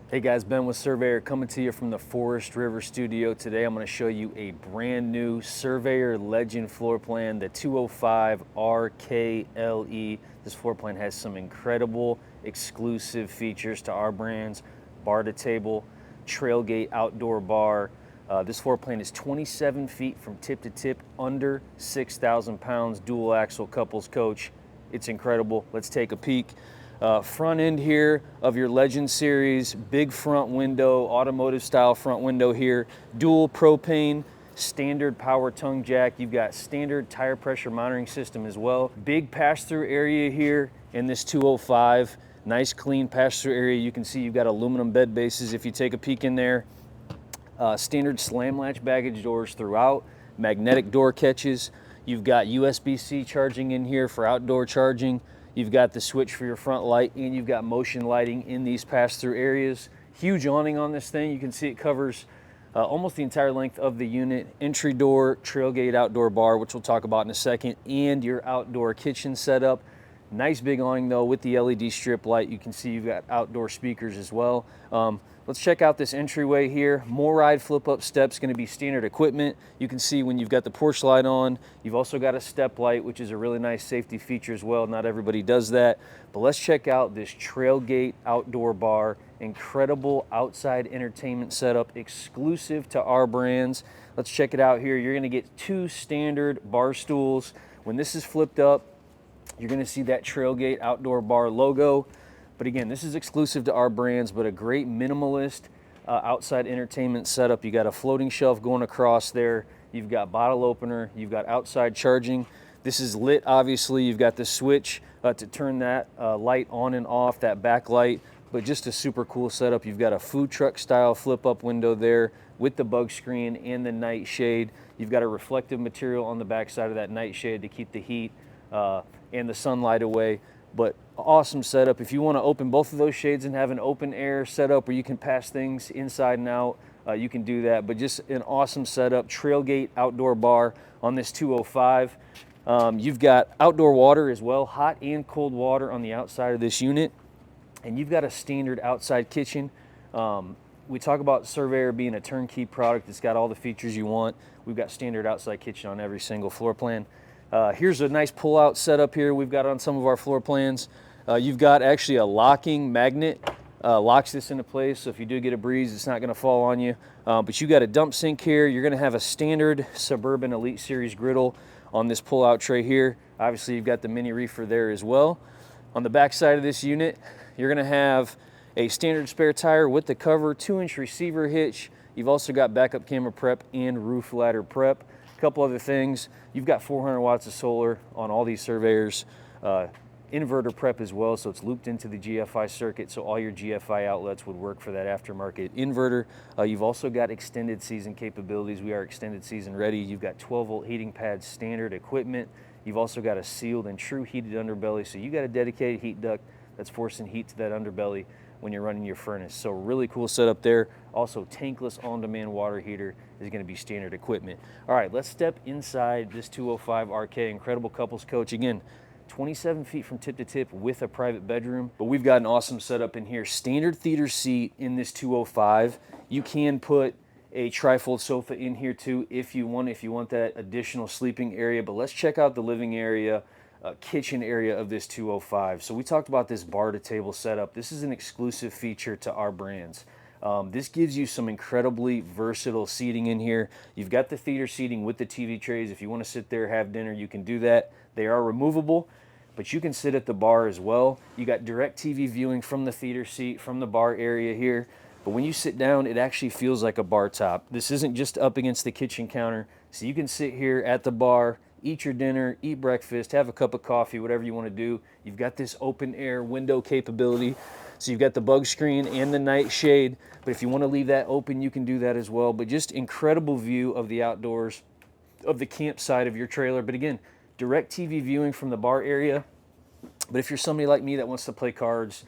Hey guys, Ben with Surveyor coming to you from the Forest River studio. Today I'm going to show you a brand new Surveyor Legend floor plan, the 205 RKLE. This floor plan has some incredible exclusive features to our brands: bar to table, Trailgate outdoor bar. This floor plan is 27 feet from tip to tip, under 6,000 pounds, dual axle couples coach. It's incredible. Let's take a peek. Front end here of your Legend series, big front window, automotive style front window here, dual propane, standard power tongue jack. You've got standard tire pressure monitoring system as well. Big pass-through area here in this 205. Nice clean pass-through area. You can see you've got aluminum bed bases if you take a peek in there. Standard slam latch baggage doors throughout, magnetic door catches. You've got USB-C charging in here for outdoor charging. You've got the switch for your front light, and you've got motion lighting in these pass-through areas. Huge awning on this thing. You can see it covers almost the entire length of the unit. Entry door, Trailgate outdoor bar, which we'll talk about in a second, and your outdoor kitchen setup. Nice big awning though with the LED strip light. You can see you've got outdoor speakers as well. Let's check out this entryway here. MORryde flip-up steps, going to be standard equipment. You can see when you've got the porch light on, you've also got a step light, which is a really nice safety feature as well. Not everybody does that. But let's check out this Trailgate outdoor bar. Incredible outside entertainment setup, exclusive to our brands. Let's check it out here. You're going to get two standard bar stools. When this is flipped up, you're going to see that Trailgate outdoor bar logo. But again, this is exclusive to our brands, but a great minimalist outside entertainment setup. You got a floating shelf going across there. You've got bottle opener. You've got outside charging. This is lit, obviously. You've got the switch to turn that light on and off, that backlight. But just a super cool setup. You've got a food truck style flip up window there with the bug screen and the night shade. You've got a reflective material on the back side of that night shade to keep the heat and the sunlight away. But awesome setup. If you want to open both of those shades and have an open air setup where you can pass things inside and out, you can do that. But just an awesome setup. Trailgate outdoor bar on this 205. You've got outdoor water as well, hot and cold water on the outside of this unit. And you've got a standard outside kitchen. We talk about Surveyor being a turnkey product. It's got all the features you want. We've got standard outside kitchen on every single floor plan. Here's a nice pull-out setup here we've got on some of our floor plans. You've got actually a locking magnet, locks this into place, so if you do get a breeze, it's not going to fall on you. But you got a dump sink here. You're going to have a standard Suburban Elite Series griddle on this pull-out tray here. Obviously, you've got the mini reefer there as well. On the back side of this unit, you're going to have a standard spare tire with the cover, 2-inch receiver hitch. You've also got backup camera prep and roof ladder prep. A couple other things. You've got 400 watts of solar on all these Surveyors. Inverter prep as well, so it's looped into the GFI circuit, so all your GFI outlets would work for that aftermarket inverter. You've also got extended season capabilities. We are extended season ready. You've got 12-volt heating pads, standard equipment. You've also got a sealed and true heated underbelly, so you got a dedicated heat duct that's forcing heat to that underbelly when you're running your furnace. So really cool setup there. Also, tankless on-demand water heater is going to be standard equipment. All right, let's step inside this 205 RK. Incredible couples coach. Again, 27 feet from tip to tip with a private bedroom. But we've got an awesome setup in here. Standard theater seat in this 205. You can put a trifold sofa in here too if you want that additional sleeping area. But let's check out the living area, kitchen area of this 205. So we talked about this bar to table setup. This is an exclusive feature to our brands. This gives you some incredibly versatile seating in here. You've got the theater seating with the TV trays. If you want to sit there, have dinner, you can do that. They are removable, but you can sit at the bar as well. You got direct TV viewing from the theater seat, from the bar area here. But when you sit down, it actually feels like a bar top. This isn't just up against the kitchen counter. So you can sit here at the bar, eat your dinner, eat breakfast, have a cup of coffee, whatever you want to do. You've got this open air window capability. So you've got the bug screen and the night shade, but if you want to leave that open, you can do that as well. But just incredible view of the outdoors, of the campsite of your trailer. But again, direct TV viewing from the bar area. But if you're somebody like me that wants to play cards,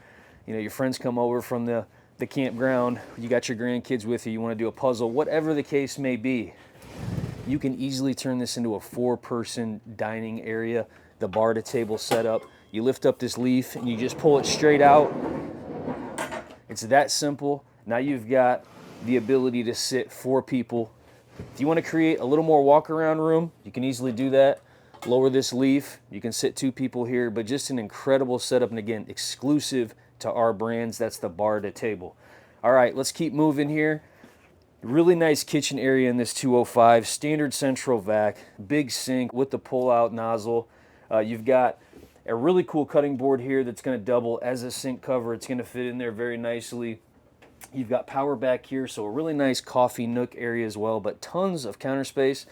you know, your friends come over from the campground, you got your grandkids with you, you want to do a puzzle, whatever the case may be, you can easily turn this into a 4-person dining area. The bar to table setup. You lift up this leaf and you just pull it straight out. It's that simple. Now you've got the ability to sit 4 people. If you want to create a little more walk around room, you can easily do that. Lower this leaf, you can sit 2 people here, but just an incredible setup, and again, exclusive to our brands. That's the bar to table. All right, let's keep moving here. Really nice kitchen area in this 205, standard central vac, big sink with the pull-out nozzle. You've got a really cool cutting board here that's going to double as a sink cover. It's going to fit in there very nicely. You've got power back here, so a really nice coffee nook area as well, but tons of counter space.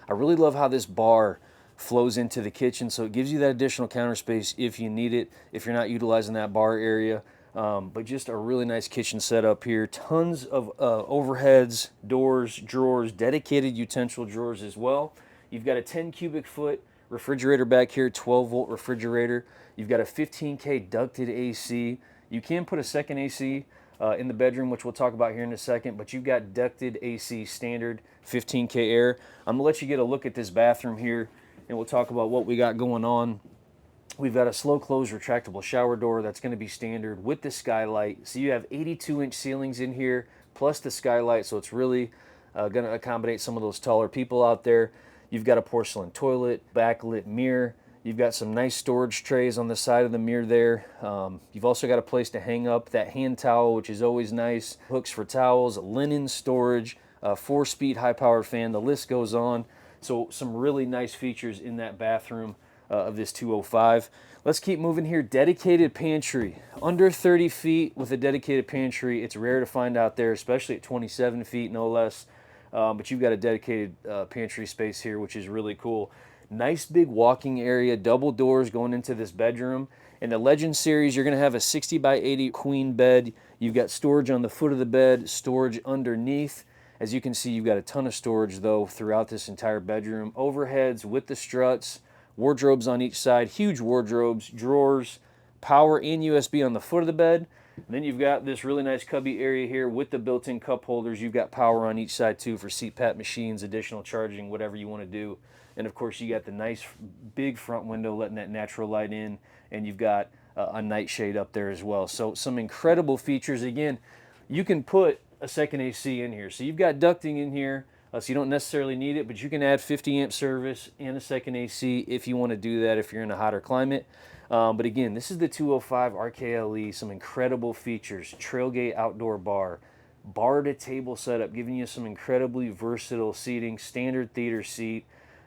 I really love how this bar flows into the kitchen, so it gives you that additional counter space if you need it, if you're not utilizing that bar area. But just a really nice kitchen setup here. Tons of overheads, doors, drawers, dedicated utensil drawers as well. You've got a 10 cubic foot refrigerator back here, 12 volt refrigerator. You've got a 15K ducted AC. You can put a second AC in the bedroom, which we'll talk about here in a second, but you've got ducted AC standard 15K air. I'm gonna let you get a look at this bathroom here, and we'll talk about what we got going on. We've got a slow close retractable shower door that's going to be standard with the skylight. So you have 82-inch ceilings in here plus the skylight, so it's really going to accommodate some of those taller people out there. You've got a porcelain toilet, backlit mirror. You've got some nice storage trays on the side of the mirror there. You've also got a place to hang up that hand towel, which is always nice. Hooks for towels, linen storage, 4-speed high-powered fan. The list goes on. So some really nice features in that bathroom of this 205. Let's keep moving here. Dedicated pantry. Under 30 feet with a dedicated pantry. It's rare to find out there, especially at 27 feet, no less. But you've got a dedicated pantry space here, which is really cool. Nice big walking area, double doors going into this bedroom. In the Legend series, you're going to have a 60 by 80 queen bed. You've got storage on the foot of the bed, storage underneath. As you can see, you've got a ton of storage, though, throughout this entire bedroom. Overheads with the struts, wardrobes on each side, huge wardrobes, drawers, power and USB on the foot of the bed. And then you've got this really nice cubby area here with the built-in cup holders. You've got power on each side, too, for CPAP machines, additional charging, whatever you want to do. And, of course, you got the nice big front window letting that natural light in, and you've got a nightshade up there as well. So some incredible features. Again, you can put a second AC in here. So you've got ducting in here, so you don't necessarily need it, but you can add 50 amp service and a second AC if you want to do that if you're in a hotter climate. But again, this is the 205 RKLE, some incredible features. Trailgate outdoor bar, bar to table setup, giving you some incredibly versatile seating, standard theater seat.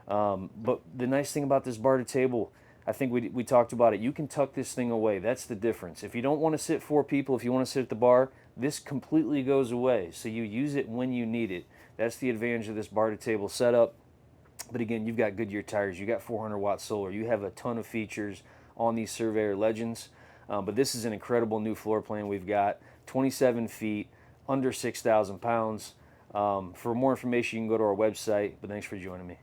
But the nice thing about this bar to table, I think we talked about it, you can tuck this thing away. That's the difference. If you don't want to sit 4 people, if you want to sit at the bar, this completely goes away. So you use it when you need it. That's the advantage of this bar to table setup. But again, you've got Goodyear tires, you got 400 watt solar, you have a ton of features on these Surveyor Legends. But this is an incredible new floor plan we've got, 27 feet, under 6,000 pounds. For more information, you can go to our website. But thanks for joining me.